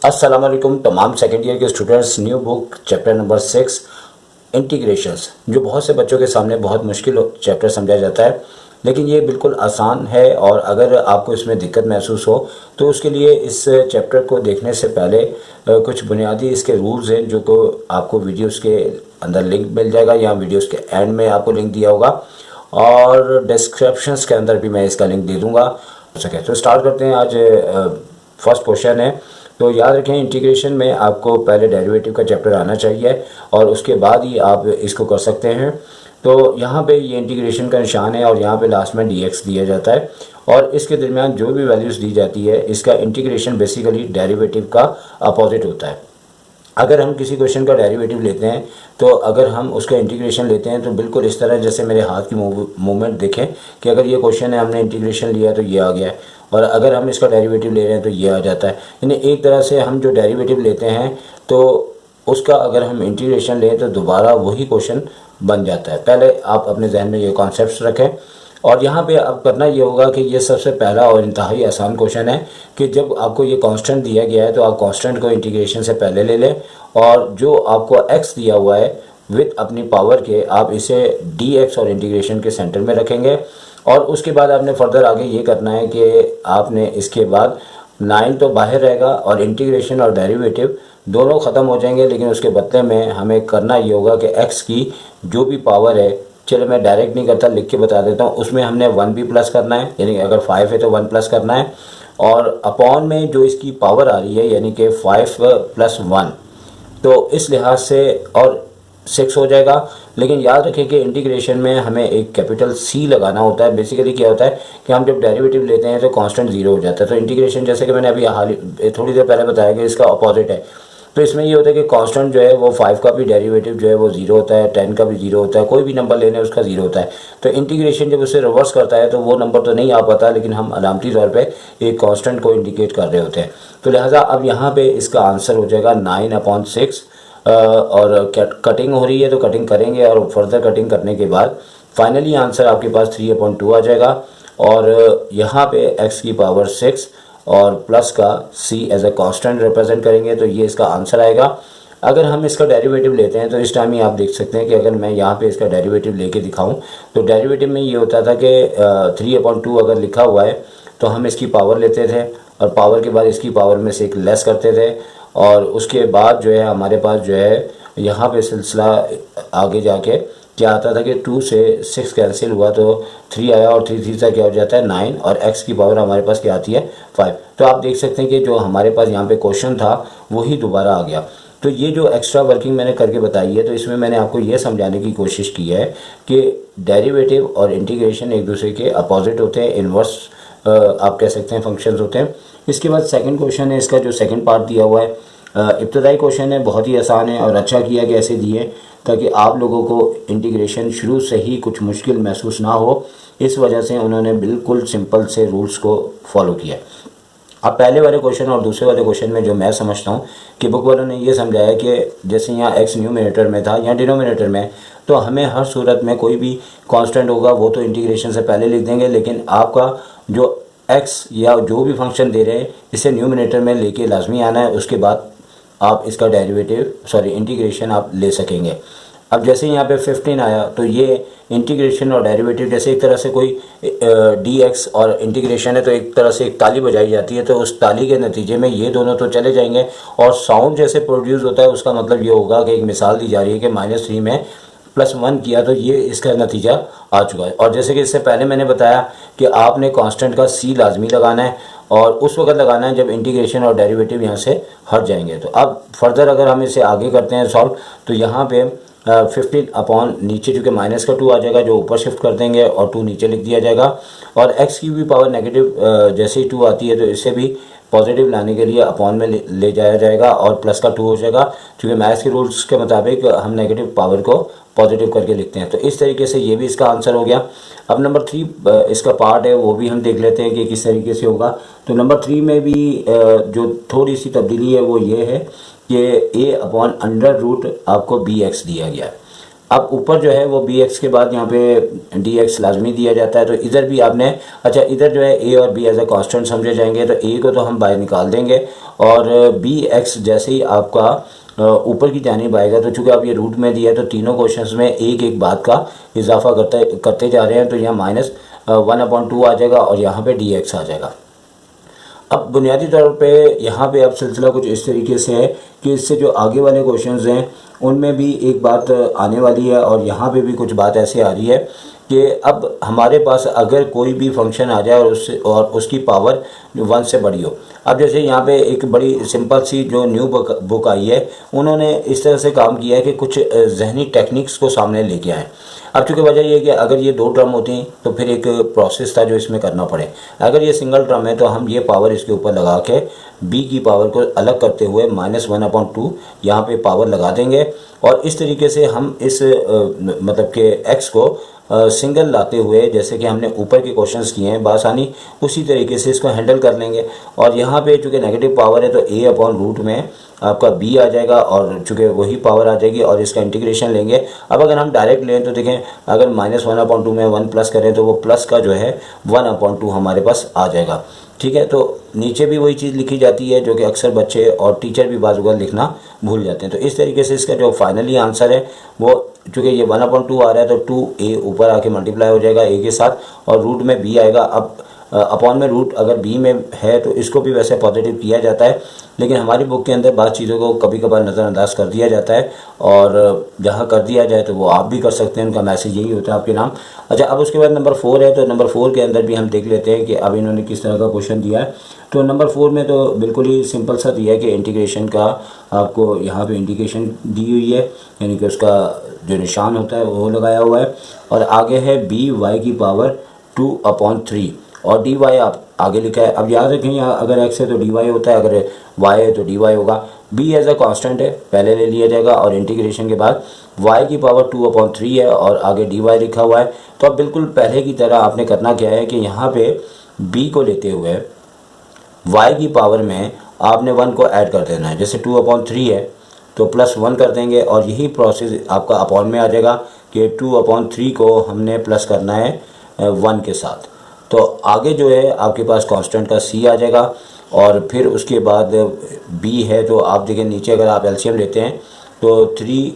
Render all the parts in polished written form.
अस्सलाम वालेकुम तमाम सेकेंड ईयर के students. New book chapter number 6 integrations, जो बहुत से बच्चों के सामने बहुत मुश्किल चैप्टर समझा जाता है, लेकिन ये बिल्कुल आसान है। और अगर आपको इसमें दिक्कत महसूस हो तो उसके लिए इस चैप्टर को देखने से पहले कुछ बुनियादी इसके रूल्स हैं, जो को आपको वीडियोस के अंदर लिंक मिल जाएगा या वीडियोस के एंड में आपको लिंक दिया होगा, और डिस्क्रिप्शंस के अंदर भी मैं इसका लिंक दे दूँगा। तो स्टार्ट करते हैं। आज फर्स्ट क्वेश्चन है, तो याद रखें इंटीग्रेशन में आपको पहले डेरिवेटिव का चैप्टर आना चाहिए और उसके बाद ही आप इसको कर सकते हैं। तो यहाँ पे ये इंटीग्रेशन का निशान है और यहाँ पे लास्ट में dx दिया जाता है और इसके दरमियान जो भी वैल्यूज़ दी जाती है, इसका इंटीग्रेशन बेसिकली डेरिवेटिव का अपोजिट होता है। अगर हम किसी क्वेश्चन का डेरिवेटिव लेते हैं तो अगर हम उसका इंटीग्रेशन लेते हैं तो बिल्कुल इस तरह, जैसे मेरे हाथ की मूवमेंट देखें कि अगर ये क्वेश्चन है, हमने इंटीग्रेशन लिया तो ये आ गया है, और अगर हम इसका डेरिवेटिव ले रहे हैं तो ये आ जाता है। यानी एक तरह से हम जो डेरिवेटिव लेते हैं तो उसका अगर हम इंटीग्रेशन लें तो दोबारा वही क्वेश्चन बन जाता है। पहले आप अपने जहन में ये कॉन्सेप्ट्स रखें। और यहाँ पे अब करना ये होगा कि ये सबसे पहला और इंतहाई आसान क्वेश्चन है कि जब आपको ये कांस्टेंट दिया गया है तो आप कांस्टेंट को इंटीग्रेशन से पहले ले लें, और जो आपको x दिया हुआ है विथ अपनी पावर के, आप इसे dx और इंटीग्रेशन के सेंटर में रखेंगे। और उसके बाद आपने फर्दर आगे ये करना है कि आपने इसके बाद 9 तो बाहर रहेगा और इंटीग्रेशन और डेरिवेटिव दोनों ख़त्म हो जाएंगे, लेकिन उसके बदले में हमें करना ये होगा कि x की जो भी पावर है, चलो मैं डायरेक्ट नहीं करता, लिख के बता देता हूँ, उसमें हमने 1 भी प्लस करना है, यानी अगर 5 है तो 1 प्लस करना है, और अपॉन में जो इसकी पावर आ रही है यानी कि 5 + 1, तो इस लिहाज से और 6 हो जाएगा। लेकिन याद रखें कि इंटीग्रेशन में हमें एक कैपिटल C लगाना होता है। बेसिकली क्या होता है कि हम जब डेरिवेटिव लेते हैं तो कांस्टेंट 0 हो जाता है। तो इंटीग्रेशन, जैसे कि मैंने अभी थोड़ी देर पहले बताया कि इसका अपोजिट है, तो इसमें ये होता है कि कांस्टेंट जो है वो 5 का भी डेरिवेटिव जो है वो 0 होता है, 10 का भी 0 होता है, कोई भी नंबर लेने उसका 0 होता है। तो इंटीग्रेशन जब उसे रिवर्स करता है तो वो नंबर तो नहीं आ पाता, लेकिन हम अलामती तौर पे एक कांस्टेंट को इंडिकेट कर रहे होते हैं। तो लिहाजा अब यहाँ पे इसका आंसर हो जाएगा 9/6। और कटिंग हो रही है तो कटिंग करेंगे, और फर्दर कटिंग करने के बाद फाइनली आंसर आपके पास 3/2 आ जाएगा। और यहाँ पे x की पावर 6 और प्लस का c as a constant represent करेंगे, तो ये इसका आंसर आएगा। अगर हम इसका डेरिवेटिव लेते हैं तो इस टाइम ही आप देख सकते हैं कि अगर मैं यहाँ पे इसका डेरिवेटिव लेके दिखाऊं तो डेरिवेटिव में ये होता था कि 3/2 अगर लिखा हुआ है तो हम इसकी पावर लेते थे और पावर के बाद इसकी पावर में से एक लेस करते थे, और उसके बाद जो है हमारे पास जो है यहाँ पे सिलसिला आगे जाके क्या आता था कि 2 से 6 कैंसिल हुआ तो 3 आया, और 3 3 क्या हो जाता है 9, और x की पावर हमारे पास क्या आती है 5। तो आप देख सकते हैं कि जो हमारे पास यहाँ पे क्वेश्चन था वही दोबारा आ गया। तो ये जो एक्स्ट्रा वर्किंग मैंने करके बताई है, तो इसमें मैंने आपको ये समझाने की कोशिश की है कि डेरिवेटिव और इंटीग्रेशन एक दूसरे के अपोजिट होते हैं, इन्वर्स आप कह सकते हैं फंक्शंस होते हैं। इसके बाद सेकंड क्वेश्चन है, इसका जो सेकंड पार्ट दिया हुआ है इब्तदाई क्वेश्चन है, बहुत ही आसान है और अच्छा किया कि ऐसे दिए ताकि आप लोगों को इंटीग्रेशन शुरू से ही कुछ मुश्किल महसूस ना हो। इस वजह से उन्होंने बिल्कुल सिंपल से रूल्स को फॉलो किया। अब पहले वाले क्वेश्चन और दूसरे वाले क्वेश्चन में जो मैं समझता हूँ कि बुक वालों ने ये समझाया कि जैसे यहाँ x न्यूमिनेटर में था या डिनोमिनेटर में, तो हमें हर सूरत में कोई भी कांस्टेंट होगा वो तो इंटीग्रेशन से पहले लिख देंगे, लेकिन आपका जो x या जो भी फंक्शन दे रहे हैं इसे न्यूमिनेटर में लेके लाजमी आना है, उसके बाद आप इसका इंटीग्रेशन आप ले सकेंगे। अब जैसे यहाँ पे 15 आया तो ये इंटीग्रेशन और डेरिवेटिव, जैसे एक तरह से कोई dx और इंटीग्रेशन है तो एक तरह से एक ताली बजाई जाती है, तो उस ताली के नतीजे में ये दोनों तो चले जाएंगे और साउंड जैसे प्रोड्यूस होता है, उसका मतलब ये होगा कि एक मिसाल दी जा रही है कि -3 में +1 किया तो ये इसका नतीजा आ चुका है। और जैसे कि इससे पहले मैंने बताया कि आपने कांस्टेंट का c लाजमी लगाना है और उस वक्त लगाना है जब इंटीग्रेशन और डेरिवेटिव यहाँ से हट जाएंगे। तो अब फर्दर अगर हम इसे आगे करते हैं सॉल्व, तो यहाँ पे 15 अपॉन नीचे चूँकि -2 आ जाएगा जो ऊपर शिफ्ट कर देंगे और 2 नीचे लिख दिया जाएगा, और x की भी पावर नेगेटिव जैसे ही 2 आती है तो इसे भी पॉजिटिव लाने के लिए अपॉन में ले जाया जाएगा और प्लस का 2 हो जाएगा, क्योंकि मैथ्स के रूल्स के मुताबिक हम नेगेटिव पावर को पॉजिटिव करके लिखते हैं। तो इस तरीके से ये भी इसका आंसर हो गया। अब नंबर 3 इसका पार्ट है वो भी हम देख लेते हैं कि किस तरीके से होगा। तो नंबर 3 में भी जो थोड़ी सी तब्दीली है वो ये है कि a/√, आपको bx दिया गया है। अब ऊपर जो है वो बी एक्स के बाद यहाँ पे डी एक्स लाजमी दिया जाता है, तो इधर भी आपने, अच्छा इधर जो है ए और बी एज ए कांस्टेंट समझे जाएंगे, तो ए को तो हम बाहर निकाल देंगे और बी एक्स जैसे ही आपका ऊपर की जानिब आएगा, तो चूंकि आप ये रूट में दिया है तो तीनों क्वेश्चंस में एक एक बात का इजाफा करते जा रहे हैं, तो यहाँ -1/2 आ जाएगा और यहाँ पे डी एक्स आ जाएगा। अब बुनियादी तौर पे यहाँ पे अब सिलसिला कुछ इस तरीके से है कि इससे जो आगे वाले क्वेश्चंस हैं उनमें भी एक बात आने वाली है और यहाँ पे भी कुछ बात ऐसे आ रही है कि अब हमारे पास अगर कोई भी फंक्शन आ जाए और उसकी पावर 1 से बड़ी हो। अब जैसे यहाँ पे एक बड़ी सिंपल सी जो न्यू बुक आई है, उन्होंने इस तरह से काम किया है कि कुछ जहनी टेक्निक्स को सामने लेके आए। अब चूँकि वजह ये है कि अगर ये 2 टर्म होती हैं तो फिर एक प्रोसेस था जो इसमें करना पड़े। अगर ये सिंगल टर्म है तो हम ये पावर इसके ऊपर लगा के b की पावर को अलग करते हुए -1/2 यहाँ पे पावर लगा देंगे और इस तरीके से हम इस मतलब कि x को सिंगल लाते हुए, जैसे कि हमने ऊपर के क्वेश्चंस किए हैं बासानी, उसी तरीके से इसको हैंडल कर लेंगे। और यहाँ पे चूँकि नेगेटिव पावर है तो a/रूट में आपका b आ जाएगा और चूँकि वही पावर आ जाएगी और इसका इंटीग्रेशन लेंगे। अब अगर हम डायरेक्ट लें तो देखें, अगर -1/2 में 1 प्लस करें तो वो प्लस का जो है 1/2 हमारे पास आ जाएगा। ठीक है, तो नीचे भी वही चीज़ लिखी जाती है जो कि अक्सर बच्चे और टीचर भी बाज़ वक़्त लिखना भूल जाते हैं। तो इस तरीके से इसका जो फाइनली आंसर है वो, चूँकि ये 1/2 आ रहा है तो 2a ऊपर आके मल्टीप्लाई हो जाएगा a के साथ और रूट में b आएगा। अब अपॉन में रूट अगर b में है तो इसको भी वैसे पॉजिटिव किया जाता है, लेकिन हमारी बुक के अंदर बात चीज़ों को कभी कभार नज़रअंदाज कर दिया जाता है और जहाँ कर दिया जाए तो वो आप भी कर सकते हैं, उनका मैसेज यही होता है आपके नाम। अच्छा, अब उसके बाद नंबर 4 है, तो नंबर 4 के अंदर भी हम देख लेते हैं कि अब इन्होंने किस तरह का क्वेश्चन दिया है। तो नंबर 4 में तो बिल्कुल ही सिंपल सा दिया है कि इंटीग्रेशन का आपको यहाँ पे इंटीग्रेशन दी हुई है, यानी कि उसका जो निशान होता है वो लगाया हुआ है और आगे है by की पावर 2/3 और dy आप आगे लिखा है। अब याद रखें यहाँ अगर x है तो dy होता है, अगर y है तो dy होगा। b एज अ कांस्टेंट है, पहले ले लिया जाएगा और इंटीग्रेशन के बाद y की पावर 2/3 है और आगे dy लिखा हुआ है। तो अब बिल्कुल पहले की तरह आपने करना क्या है कि यहाँ पे b को लेते हुए y की पावर में आपने 1 को ऐड कर देना है। जैसे 2/3 है तो +1 कर देंगे और यही प्रोसेस आपका अपॉन में आ जाएगा कि 2/3 को हमने प्लस करना है 1 के साथ। तो आगे जो है आपके पास कांस्टेंट का c आ जाएगा और फिर उसके बाद b है, तो आप देखें नीचे अगर आप एलसीएम लेते हैं तो 3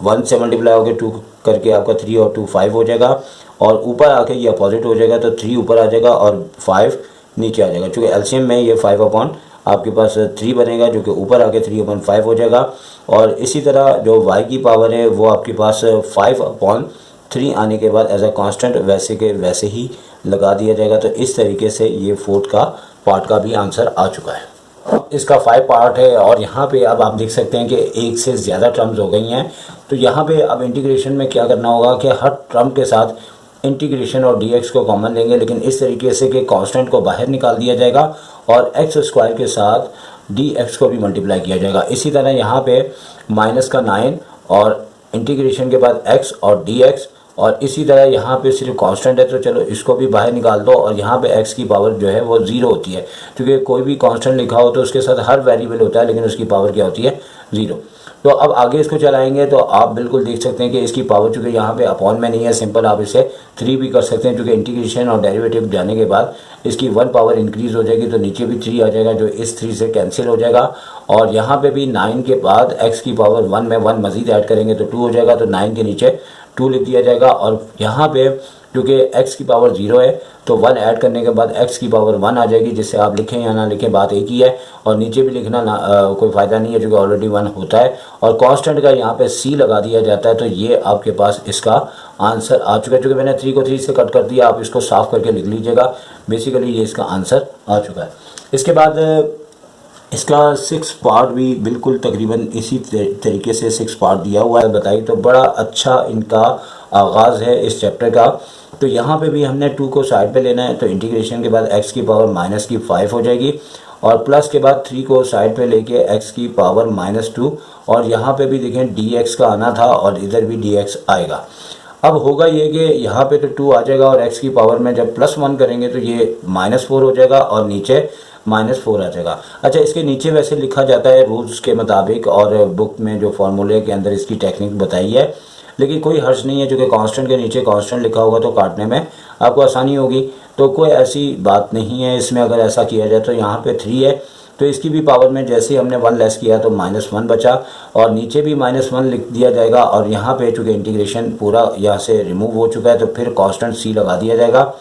1 से मल्टीप्लाई होकर 2 करके आपका 3 और 2 5 हो जाएगा और ऊपर आके ये अपोजिट हो जाएगा, तो 3 ऊपर आ जाएगा और 5 नीचे आ जाएगा। चूँकि एलसीएम में ये 5 अपॉन आपके पास 3 बनेगा जो कि ऊपर आके 3/5 हो जाएगा और इसी तरह जो y की पावर है वो आपके पास 5/3 आने के बाद एज अ कांस्टेंट वैसे के वैसे ही लगा दिया जाएगा। तो इस तरीके से ये 4th का पार्ट का भी आंसर आ चुका है। अब इसका 5 पार्ट है और यहाँ पे अब आप देख सकते हैं कि एक से ज़्यादा टर्म्स हो गई हैं। तो यहाँ पे अब इंटीग्रेशन में क्या करना होगा कि हर टर्म के साथ इंटीग्रेशन और dx को कॉमन लेंगे, लेकिन इस तरीके से कि कांस्टेंट को बाहर निकाल दिया जाएगा और x² के साथ dx को भी मल्टीप्लाई किया जाएगा। इसी तरह यहाँ पे -9 और इंटीग्रेशन के बाद x और dx और इसी तरह यहाँ पे सिर्फ कांस्टेंट है तो चलो इसको भी बाहर निकाल दो और यहाँ पे x की पावर जो है वो 0 होती है, क्योंकि कोई भी कांस्टेंट लिखा हो तो उसके साथ हर वेरिएबल होता है लेकिन उसकी पावर क्या होती है 0। तो अब आगे इसको चलाएंगे तो आप बिल्कुल देख सकते हैं कि इसकी पावर चूँकि यहाँ पे अपॉन में नहीं है, सिंपल आप इसे 3 भी कर सकते हैं, क्योंकि इंटीग्रेशन और डेरिवेटिव जाने के बाद इसकी 1 पावर इंक्रीज़ हो जाएगी तो नीचे भी 3 आ जाएगा जो इस 3 से कैंसिल हो जाएगा और यहाँ पे भी 9 के बाद x की पावर 1 में 1 मज़ीद ऐड करेंगे तो 2 हो जाएगा, तो 9 के नीचे 2 लिख दिया जाएगा और यहाँ पे क्योंकि x की पावर 0 है तो 1 ऐड करने के बाद x की पावर 1 आ जाएगी, जिससे आप लिखें या ना लिखें बात एक ही है और नीचे भी लिखना कोई फ़ायदा नहीं है क्योंकि ऑलरेडी 1 होता है और कांस्टेंट का यहाँ पे c लगा दिया जाता है। तो ये आपके पास इसका आंसर आ चुका है। चूँकि मैंने 3 को 3 से कट कर दिया, आप इसको साफ़ करके लिख लीजिएगा। बेसिकली ये इसका आंसर आ चुका है। इसके बाद इसका 6 पार्ट भी बिल्कुल तकरीबन इसी तरीके से 6 पार्ट दिया हुआ है बताई, तो बड़ा अच्छा इनका आगाज़ है इस चैप्टर का। तो यहाँ पे भी हमने 2 को साइड पे लेना है, तो इंटीग्रेशन के बाद x की पावर -5 हो जाएगी और प्लस के बाद 3 को साइड पे लेके x की पावर -2 और यहाँ पे भी देखें dx का आना था और इधर भी dx आएगा। अब होगा ये कि यहाँ पे तो 2 आ जाएगा और x की पावर में जब +1 करेंगे तो ये -4 हो जाएगा और नीचे -4 आ जाएगा। अच्छा, इसके नीचे वैसे लिखा जाता है रूल्स के मुताबिक और बुक में जो फार्मूले के अंदर इसकी टेक्निक बताई है, लेकिन कोई हर्ज नहीं है, जो कि कांस्टेंट के नीचे कांस्टेंट लिखा होगा तो काटने में आपको आसानी होगी। तो कोई ऐसी बात नहीं है इसमें। अगर ऐसा किया जाए तो यहाँ पे 3 है, तो इसकी भी पावर में जैसे ही हमने 1 लेस किया तो -1 बचा, और नीचे भी -1 लिख दिया जाएगा, और यहाँ पे चूँकि इंटीग्रेशन पूरा यहाँ से रिमूव हो चुका है तो फिर कांस्टेंट c लगा दिया जाएगा।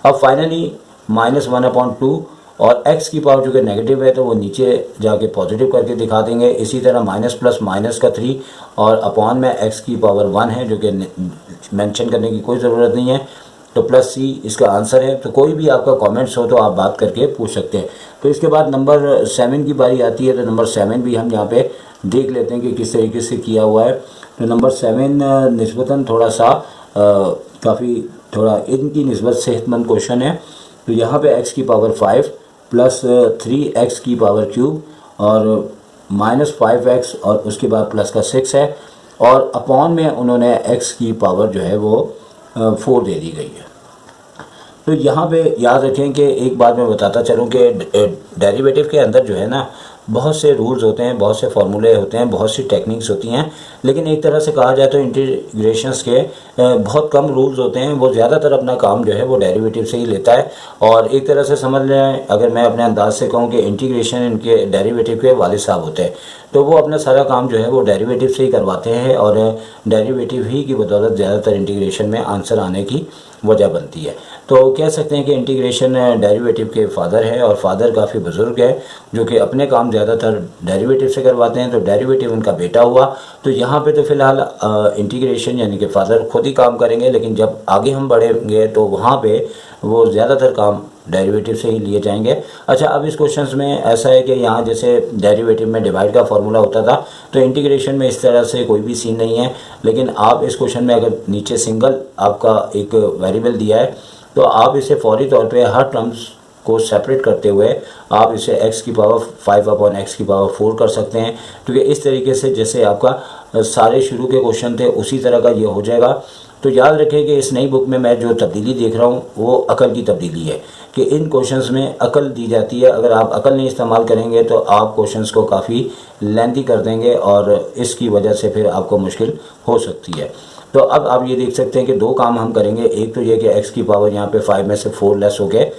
अब फाइनली -1/2, और x की पावर जो कि नेगेटिव है तो वो नीचे जाके पॉजिटिव करके दिखा देंगे। इसी तरह माइनस प्लस माइनस का 3, और अपॉन में x की पावर 1 है, जो कि मेंशन करने की कोई ज़रूरत नहीं है, तो +c इसका आंसर है। तो कोई भी आपका कमेंट्स हो तो आप बात करके पूछ सकते हैं। तो इसके बाद नंबर 7 की बारी आती है, तो नंबर 7 भी हम यहाँ पे देख लेते हैं कि किस तरीके से किया हुआ है। तो नंबर 7 निस्बतन थोड़ा सा काफ़ी थोड़ा इनकी निस्बत सेहतमंद क्वेश्चन है। तो यहाँ पे x की पावर 5 प्लस 3x की पावर क्यूब और -5x और उसके बाद प्लस का 6 है, और अपॉन में उन्होंने x की पावर जो है वो 4 दे दी गई है। तो यहाँ पे याद रखें कि एक बात मैं बताता चलूँ कि डेरिवेटिव के अंदर जो है ना, बहुत से रूल्स होते हैं, बहुत से फार्मूले होते हैं, बहुत सी टेक्निक्स होती हैं, लेकिन एक तरह से कहा जाए तो इंटीग्रेशंस के बहुत कम रूल्स होते हैं। वो ज़्यादातर अपना काम जो है वो डेरिवेटिव से ही लेता है, और एक तरह से समझ लें, अगर मैं अपने अंदाज से कहूँ कि इंटीग्रेशन इनके डेरिवेटिव के वालिद साहब होते हैं, तो वो अपना सारा काम जो है वो डेरिवेटिव से ही करवाते हैं, और डेरिवेटिव ही की बदौलत ज़्यादातर इंटीग्रेशन में आंसर आने की वजह बनती है। तो कह सकते हैं कि इंटीग्रेशन डेरिवेटिव के फादर है, और फादर काफ़ी बुज़ुर्ग है जो कि अपने काम ज़्यादातर डेरिवेटिव से करवाते हैं, तो डेरिवेटिव उनका बेटा हुआ। तो यहाँ पे तो फ़िलहाल इंटीग्रेशन यानी कि फादर खुद ही काम करेंगे, लेकिन जब आगे हम बढ़ेंगे तो वहाँ पे वो ज़्यादातर काम डेरिवेटिव से ही लिए जाएंगे। अच्छा, अब इस क्वेश्चंस में ऐसा है कि यहाँ जैसे डेरिवेटिव में डिवाइड का फॉर्मूला होता था, तो इंटीग्रेशन में इस तरह से कोई भी सीन नहीं है। लेकिन आप इस क्वेश्चन में अगर नीचे सिंगल आपका एक वेरिएबल दिया है, तो आप इसे फौरी तौर पे हर टर्म्स को सेपरेट करते हुए आप इसे x की पावर 5/x की पावर 4 कर सकते हैं, क्योंकि इस तरीके से जैसे आपका सारे शुरू के क्वेश्चन थे उसी तरह का ये हो जाएगा। तो याद रखें कि इस नई बुक में मैं जो तब्दीली देख रहा हूँ वो अकल की तब्दीली है, कि इन क्वेश्चंस में अकल दी जाती है। अगर आप अकल नहीं इस्तेमाल करेंगे तो आप क्वेश्चंस को काफ़ी लेंथी कर देंगे, और इसकी वजह से फिर आपको मुश्किल हो सकती है। तो अब आप ये देख सकते हैं कि दो काम हम करेंगे। एक तो ये कि x की पावर यहाँ पे 5 में से 4 लेस हो गए,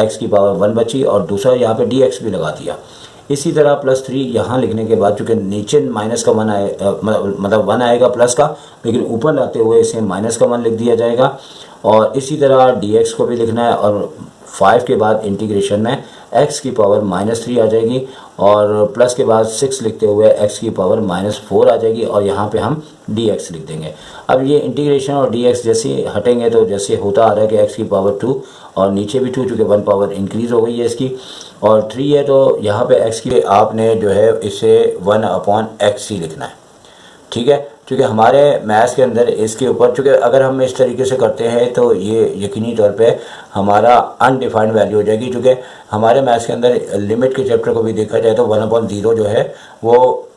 x की पावर 1 बची, और दूसरा यहाँ पे dx भी लगा दिया। इसी तरह +3 यहाँ लिखने के बाद, चूँकि नीचे माइनस का 1 आए मतलब 1 आएगा प्लस का, लेकिन ऊपर लाते हुए इसे माइनस का 1 लिख दिया जाएगा। और इसी तरह dx को भी लिखना है, और 5 के बाद इंटीग्रेशन में x की पावर -3 आ जाएगी, और प्लस के बाद 6 लिखते हुए x की पावर -4 आ जाएगी, और यहाँ पे हम dx लिख देंगे। अब ये इंटीग्रेशन और dx जैसे हटेंगे तो जैसे होता आ रहा है कि x की पावर 2 और नीचे भी 2, चूँकि 1 पावर इंक्रीज़ हो गई है इसकी, और 3 है तो यहाँ पे x की आपने जो है इसे 1/x ही लिखना है, ठीक है। क्योंकि हमारे मैथ्स के अंदर इसके ऊपर, चूँकि अगर हम इस तरीके से करते हैं तो ये यकीनी तौर पे हमारा अनडिफाइंड वैल्यू हो जाएगी। क्योंकि हमारे मैथ्स के अंदर लिमिट के चैप्टर को भी देखा जाए तो 1/0 जो है वो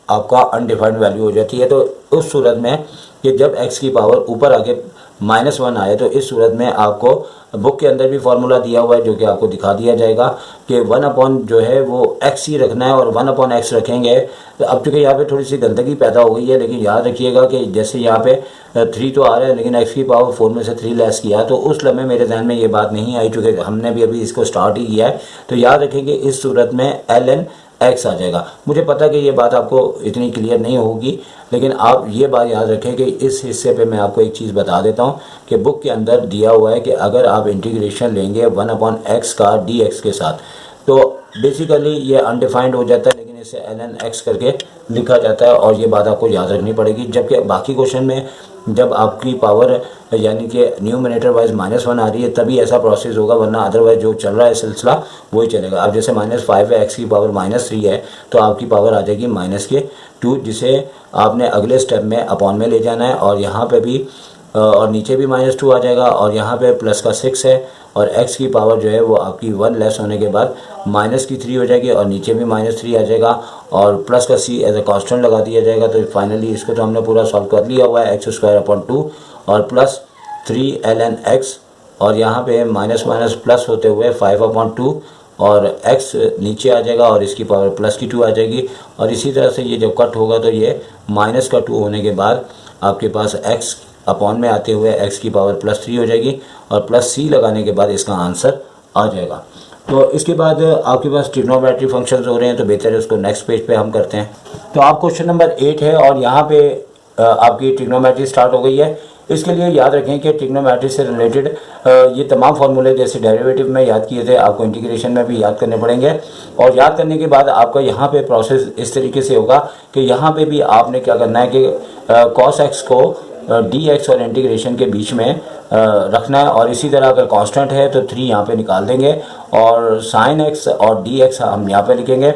आपका अनडिफाइंड वैल्यू हो जाती है। तो उस सूरत में कि जब x की पावर ऊपर आके -1 आए, तो इस सूरत में आपको बुक के अंदर भी फार्मूला दिया हुआ है जो कि आपको दिखा दिया जाएगा कि 1 जो है वो x ही रखना है, और 1/x रखेंगे। तो अब चूँकि यहाँ पे थोड़ी सी गंदगी पैदा हो गई है, लेकिन याद रखिएगा कि जैसे यहाँ पे 3 तो आ रहा है, लेकिन x की पावर 4 में से 3 लेस किया, तो उस लम्हे मेरे जहन में ये बात नहीं आई, चूँकि हमने भी अभी इसको स्टार्ट ही किया है। तो याद रखेंगे इस सूरत में ln x आ जाएगा। मुझे पता कि ये बात आपको इतनी क्लियर नहीं होगी, लेकिन आप ये बात याद रखें कि इस हिस्से पे मैं आपको एक चीज़ बता देता हूँ कि बुक के अंदर दिया हुआ है कि अगर आप इंटीग्रेशन लेंगे 1/x का dx के साथ, तो बेसिकली ये अनडिफाइंड हो जाता है, लेकिन इसे ln x करके लिखा जाता है, और ये बात आपको याद रखनी पड़ेगी। जबकि बाकी क्वेश्चन में जब आपकी पावर यानी कि न्यूमरेटर वाइज -1 आ रही है तभी ऐसा प्रोसेस होगा, वरना अदरवाइज जो चल रहा है सिलसिला वही चलेगा। अब जैसे -5 है, x की पावर -3 है, तो आपकी पावर आ जाएगी -2, जिसे आपने अगले स्टेप में अपॉन में ले जाना है, और यहाँ पे भी और नीचे भी -2 आ जाएगा, और यहाँ पे प्लस का 6 है, और x की पावर जो है वो आपकी 1 लेस होने के बाद -3 हो जाएगी, और नीचे भी -3 आ जाएगा, और प्लस का c एज ए कांस्टेंट लगा दिया जाएगा। तो फाइनली इसको तो हमने पूरा सॉल्व कर लिया हुआ है, x² और प्लस 3 ln x, और यहाँ पे माइनस माइनस प्लस होते हुए 5/2, और x नीचे आ जाएगा और इसकी पावर प्लस की 2 आ जाएगी। और इसी तरह से ये जब कट होगा तो ये माइनस का 2 होने के बाद आपके पास x अपॉन में आते हुए x की पावर प्लस 3 हो जाएगी और प्लस c लगाने के बाद इसका आंसर आ जाएगा। तो इसके बाद आपके पास ट्रिग्नोमेट्री फंक्शंस हो रहे हैं, तो बेहतर है उसको नेक्स्ट पेज पे हम करते हैं। तो आप क्वेश्चन नंबर 8 है और यहाँ पे आपकी ट्रिग्नोमेट्री स्टार्ट हो गई है। इसके लिए याद रखें कि ट्रिग्नोमेट्री से रिलेटेड ये तमाम फार्मूले जैसे डेरिवेटिव में याद किए थे आपको इंटीग्रेशन में भी याद करने पड़ेंगे। और याद करने के बाद आपका यहाँ पे प्रोसेस इस तरीके से होगा कि यहाँ पे भी आपने क्या करना है कि कॉस एक्स को डी एक्स और इंटीग्रेशन के बीच में रखना है। और इसी तरह अगर कांस्टेंट है तो 3 यहाँ पे निकाल देंगे और साइन एक्स और डी एक्स हम यहाँ पे लिखेंगे।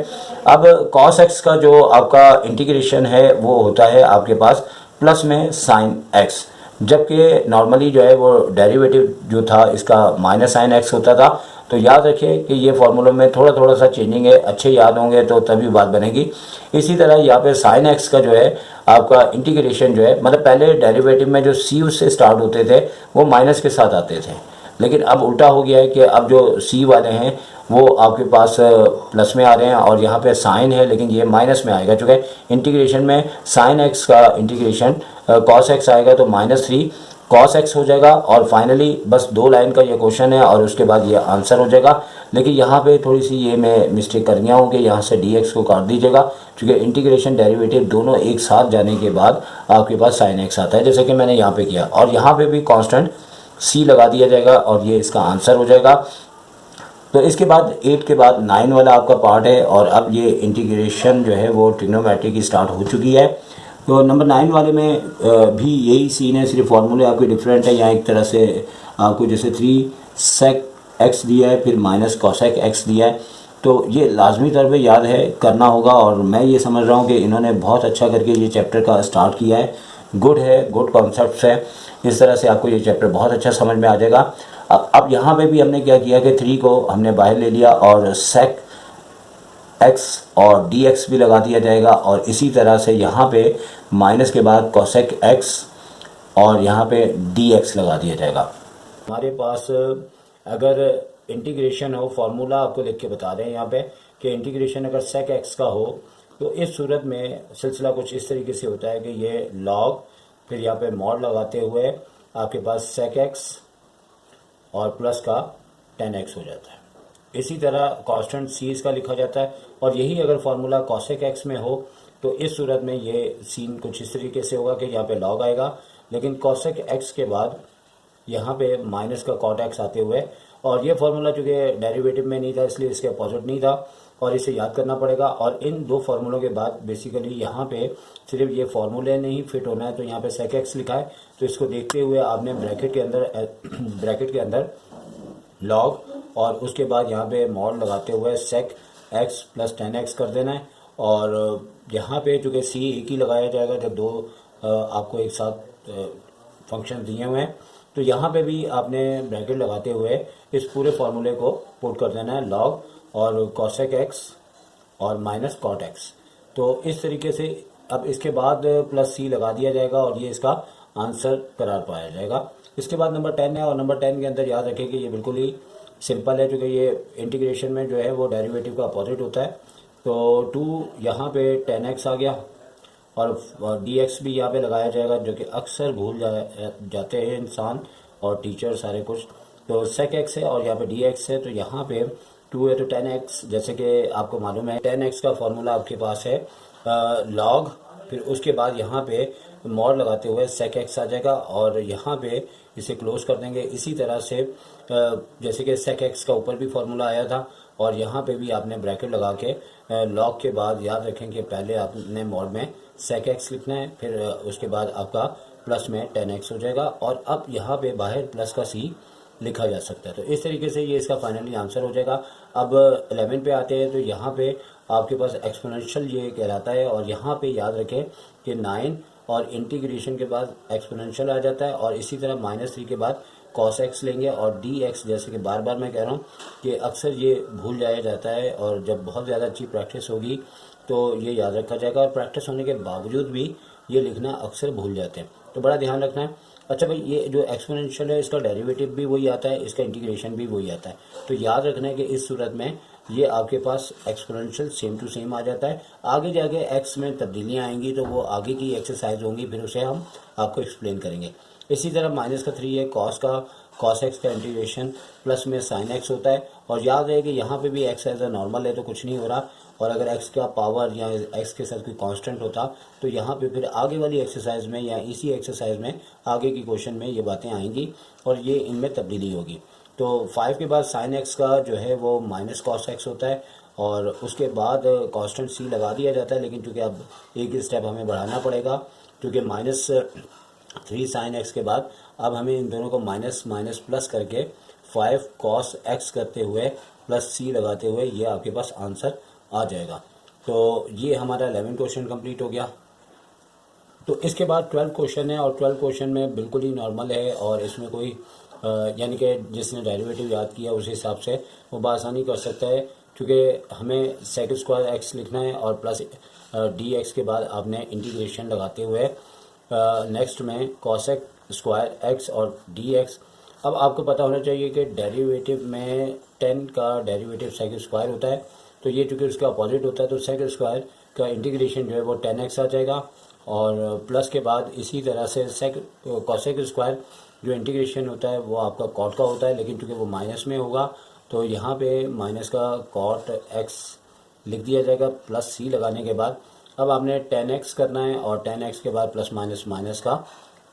अब कॉस एक्स का जो आपका इंटीग्रेशन है वो होता है आपके पास प्लस में साइन एक्स, जबकि नॉर्मली जो है वो डेरिवेटिव जो था इसका माइनस साइन एक्स होता था। तो याद रखिए कि ये फार्मूलों में थोड़ा थोड़ा सा चेंजिंग है, अच्छे याद होंगे तो तभी बात बनेगी। इसी तरह यहाँ पे साइन एक्स का जो है आपका इंटीग्रेशन जो है, मतलब पहले डेरिवेटिव में जो सी उससे स्टार्ट होते थे वो माइनस के साथ आते थे, लेकिन अब उल्टा हो गया है कि अब जो सी वाले हैं वो आपके पास प्लस में आ रहे हैं और यहाँ पे साइन है लेकिन ये माइनस में आएगा, चूँकि इंटीग्रेशन में साइन एक्स का इंटीग्रेशन कॉस एक्स आएगा तो -3 कॉस एक्स हो जाएगा। और फाइनली बस 2 लाइन का ये क्वेश्चन है और उसके बाद ये आंसर हो जाएगा। लेकिन यहाँ पे थोड़ी सी ये मैं मिस्टेक कर गया हूँ कि यहाँ से डी एक्स को काट दीजिएगा, क्योंकि इंटीग्रेशन डेरिवेटिव दोनों एक साथ जाने के बाद आपके पास साइन एक्स आता है, जैसे कि मैंने यहाँ पे किया। और यहाँ पे भी कांस्टेंट सी लगा दिया जाएगा और ये इसका आंसर हो जाएगा। तो इसके बाद 8 के बाद 9 वाला आपका पार्ट है और अब ये इंटीग्रेशन जो है वो ट्रिग्नोमेट्री की स्टार्ट हो चुकी है। तो नंबर 9 वाले में भी यही सीन है, सिर्फ फार्मूले आपके डिफरेंट है। यहाँ एक तरह से आपको जैसे 3 सेक एक्स दिया है फिर माइनस कॉसेक एक्स दिया है, तो ये लाजमी तौर पे याद है करना होगा। और मैं ये समझ रहा हूँ कि इन्होंने बहुत अच्छा करके ये चैप्टर का स्टार्ट किया है, गुड है, गुड कॉन्सेप्ट है। इस तरह से आपको ये चैप्टर बहुत अच्छा समझ में आ जाएगा। अब यहाँ पे भी हमने क्या किया कि 3 को हमने बाहर ले लिया और सेक एक्स और डी एक्स भी लगा दिया जाएगा। और इसी तरह से यहाँ पे माइनस के बाद कॉसेक एक्स और यहाँ पे डी एक्स लगा दिया जाएगा। हमारे पास अगर इंटीग्रेशन हो, फार्मूला आपको लिख के बता दें यहाँ पे कि इंटीग्रेशन अगर सेक एक्स का हो तो इस सूरत में सिलसिला कुछ इस तरीके से होता है कि ये लॉग फिर यहाँ पे मॉड लगाते हुए आपके पास सेक एक्स और प्लस का 10x हो जाता है। इसी तरह कांस्टेंट सी इसका लिखा जाता है। और यही अगर फार्मूला कॉसेक एक्स में हो तो इस सूरत में ये सीन कुछ इस तरीके से होगा कि यहाँ पे लॉग आएगा, लेकिन कॉसेक एक्स के बाद यहाँ पे माइनस का कॉट एक्स आते हुए। और ये फार्मूला चूँकि डेरिवेटिव में नहीं था इसलिए इसके अपोजिट नहीं था और इसे याद करना पड़ेगा। और इन 2 फार्मूलों के बाद बेसिकली यहाँ पे सिर्फ ये फार्मूले नहीं फिट होना है, तो यहाँ पे सेक एक्स लिखा है तो इसको देखते हुए आपने ब्रैकेट के अंदर लॉग और उसके बाद यहाँ पे मॉड लगाते हुए सेक एक्स प्लस 10x कर देना है। और यहाँ पे चूँकि सी एक ही लगाया जाएगा जब 2 आपको एक साथ फंक्शन दिए हुए हैं, तो यहाँ पे भी आपने ब्रैकेट लगाते हुए इस पूरे फार्मूले को पुट कर देना है, लॉग और कॉसेक एक्स और माइनस कॉट एक्स। तो इस तरीके से अब इसके बाद प्लस सी लगा दिया जाएगा और ये इसका आंसर करार पाया जाएगा। इसके बाद नंबर 10 है और नंबर 10 के अंदर याद रखें कि ये बिल्कुल ही सिंपल है, क्योंकि ये इंटीग्रेशन में जो है वो डेरिवेटिव का अपोजिट होता है। तो 2 यहाँ पे 10x आ गया और dx भी यहाँ पे लगाया जाएगा, जो कि अक्सर भूल जाते हैं इंसान और टीचर सारे कुछ। तो सेक एक्स है और यहाँ पे dx है, तो यहाँ पे 2 है तो 10x, जैसे कि आपको मालूम है 10x का फॉर्मूला आपके पास है लॉग, फिर उसके बाद यहाँ पे मॉड लगाते हुए सेक एक्स आ जाएगा और यहाँ पे इसे क्लोज कर देंगे। इसी तरह से जैसे कि सेक एक्स का ऊपर भी फार्मूला आया था और यहाँ पे भी आपने ब्रैकेट लगा के लॉग के बाद याद रखें कि पहले आपने मॉड में सेक एक्स लिखना है, फिर उसके बाद आपका प्लस में 10x हो जाएगा और अब यहाँ पे बाहर प्लस का सी लिखा जा सकता है। तो इस तरीके से ये इसका फाइनली आंसर हो जाएगा। अब 11 पे आते हैं तो यहाँ पे आपके पास एक्सपोनेंशियल ये कहलाता है और यहाँ पे याद रखें कि 9 और इंटीग्रेशन के बाद एक्सपोनेंशियल आ जाता है और इसी तरह -3 के बाद cos x लेंगे और dx, जैसे कि बार बार मैं कह रहा हूँ कि अक्सर ये भूल जाया जाता है और जब बहुत ज़्यादा अच्छी प्रैक्टिस होगी तो ये याद रखा जाएगा। और प्रैक्टिस होने के बावजूद भी ये लिखना अक्सर भूल जाते हैं, तो बड़ा ध्यान रखना है। अच्छा भाई, ये जो एक्सपोनेंशियल है इसका डेरिवेटिव भी वही आता है, इसका इंटीग्रेशन भी वही आता है, तो याद रखना है कि इस सूरत में ये आपके पास एक्सपोनेंशियल सेम टू सेम आ जाता है। आगे जाके एक्स में तब्दीलियाँ आएंगी तो वो आगे की एक्सरसाइज होंगी, फिर उसे हम आपको एक्सप्लेन करेंगे। इसी तरह -3 है कॉस एक्स का इंटीग्रेशन प्लस में साइन एक्स होता है। और याद रहे कि यहाँ पे भी एक्स एज अ नॉर्मल है तो कुछ नहीं हो रहा, और अगर एक्स का पावर या एक्स के साथ कोई कांस्टेंट होता तो यहाँ पे फिर आगे वाली एक्सरसाइज में या इसी एक्सरसाइज में आगे की क्वेश्चन में ये बातें आएंगी और ये इनमें तब्दीली होगी। तो 5 के बाद साइन एक्स का जो है वो माइनस कॉस एक्स होता है, और उसके बाद कांस्टेंट सी लगा दिया जाता है। लेकिन चूँकि अब एक स्टेप हमें बढ़ाना पड़ेगा, क्योंकि -3 साइन एक्स के बाद अब हमें इन दोनों को माइनस माइनस प्लस करके 5 कॉस एक्स करते हुए प्लस सी लगाते हुए ये आपके पास आंसर आ जाएगा। तो ये हमारा 11 क्वेश्चन कंप्लीट हो गया। तो इसके बाद 12 क्वेश्चन है, और 12 क्वेश्चन में बिल्कुल ही नॉर्मल है, और इसमें कोई यानी कि जिसने डेरिवेटिव याद किया उस हिसाब से वो बासानी कर सकता है, क्योंकि हमें सेक स्क्वायर एक्स लिखना है और प्लस डी एक्स के बाद आपने इंटीग्रेशन लगाते हुए नेक्स्ट में कॉसेक स्क्वायर एक्स और डी एक्स। अब आपको पता होना चाहिए कि डेरिवेटिव में 10 का डेरिवेटिव सेक स्क्वायर होता है, तो ये चूँकि उसका अपोजिट होता है तो सेक स्क्वायर का इंटीग्रेशन जो है वो 10x आ जाएगा। और प्लस के बाद इसी तरह से कॉसेक स्क्वायर जो इंटीग्रेशन होता है वो आपका कॉट का होता है, लेकिन चूँकि वो माइनस में होगा तो यहाँ पे माइनस का कॉट एक्स लिख दिया जाएगा प्लस सी लगाने के बाद। अब आपने 10x करना है और 10x के बाद प्लस माइनस माइनस का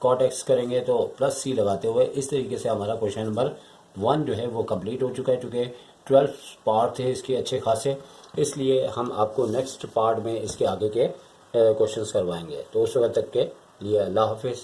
कॉट एक्स करेंगे, तो प्लस सी लगाते हुए इस तरीके से हमारा क्वेश्चन नंबर 1 जो है वो कंप्लीट हो चुका है। चूँकि 12 पार्ट थे इसके अच्छे खासे, इसलिए हम आपको नेक्स्ट पार्ट में इसके आगे के क्वेश्चंस करवाएंगे। तो उस वक्त तक के लिए अल्लाह हाफिज़।